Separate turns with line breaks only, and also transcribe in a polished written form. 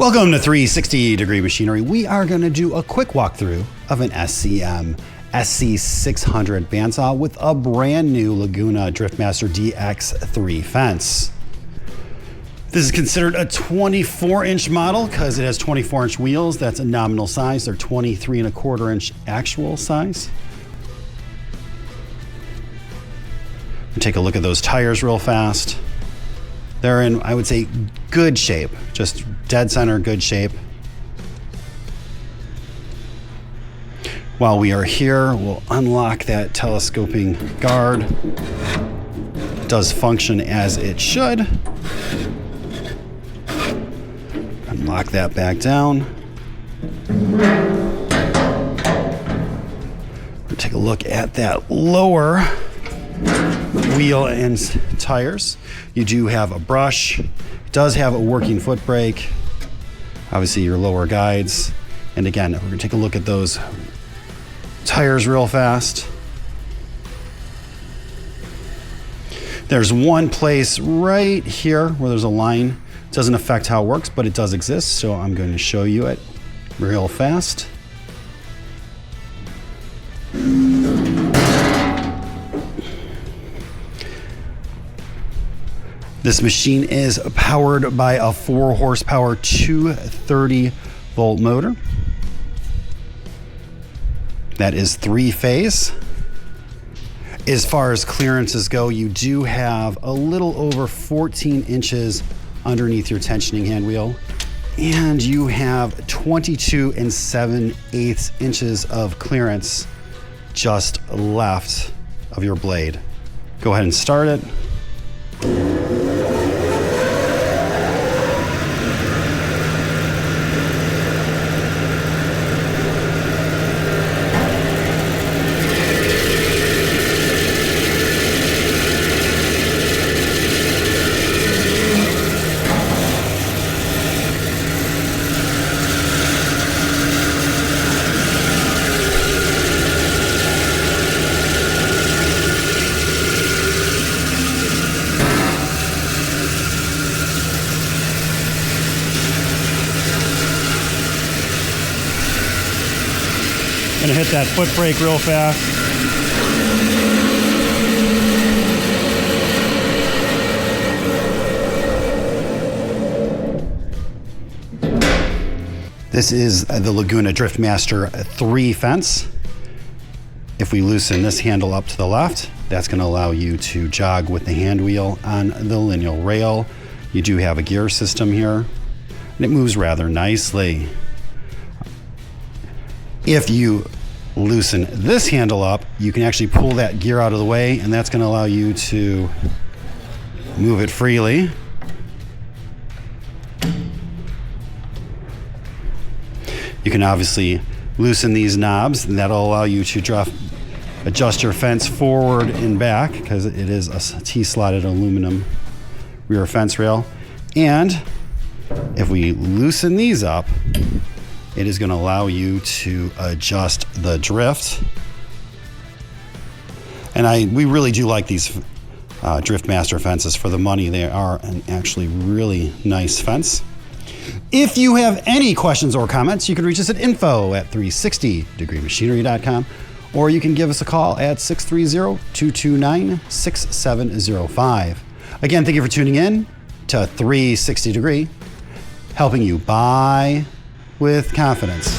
Welcome to 360 Degree Machinery. We are going to do a quick walkthrough of an SCM SC-600 bandsaw with a brand new Laguna Driftmaster DX3 fence. This is considered a 24-inch model because it has 24-inch wheels. That's a nominal size. They're 23.25-inch actual size. Take a look at those tires real fast. They're in, I would say, good shape, just dead center, good shape. While we are here, we'll unlock that telescoping guard. It does function as it should. Unlock that back down. We'll take a look at that lower wheel and tires. You do have a brush. It does have a working foot brake. Obviously your lower guides. And again, we're gonna take a look at those tires real fast. There's one place right here where there's a line. It doesn't affect how it works, but it does exist. So I'm going to show you it real fast. This machine is powered by a 4 horsepower 230 volt motor. That is 3-phase. As far as clearances go, you do have a little over 14 inches underneath your tensioning hand wheel, and you have 22 7/8 inches of clearance just left of your blade. Go ahead and start it. Gonna hit that foot brake real fast. This is the Laguna Driftmaster 3 fence. If we loosen this handle up to the left, that's gonna allow you to jog with the hand wheel on the lineal rail. You do have a gear system here, and it moves rather nicely. If you loosen this handle up, you can actually pull that gear out of the way, and that's going to allow you to move it freely. You can obviously loosen these knobs, and that'll allow you to adjust your fence forward and back, because it is a T-slotted aluminum rear fence rail. And if we loosen these up, it is going to allow you to adjust the drift. And we really do like these Driftmaster fences for the money. They are an actually really nice fence. If you have any questions or comments, you can reach us at info@360degreemachinery.com, or you can give us a call at 630-229-6705. Again, thank you for tuning in to 360 Degree, helping you buy with confidence.